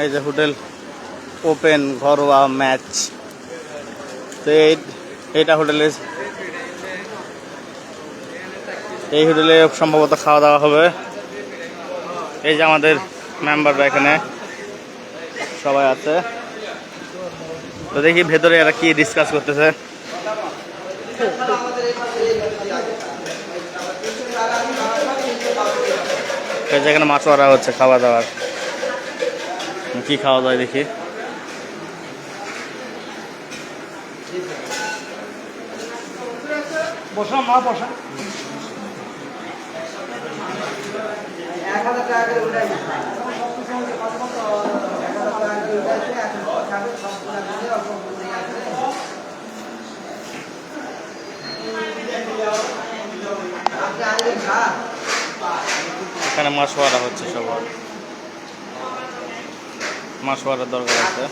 এই যে hotel open ঘরোয়া ম্যাচ। তো এইটা হোটেলে সম্ভবত খাওয়া দাওয়া হবে। এই যে আমাদের মেম্বাররা এখানে সবাই আছে। তো দেখি ভেতরে এরা কি ডিসকাস করতেছে। এখানে মাছ মারা হচ্ছে, খাওয়া দাওয়ার কি খাওয়া যায় দেখি। বসা মা বসা 1000 টাকা করে উঠাই এখানে মাছ মারা হচ্ছে, সবার মাছ মারার দরকার আছে।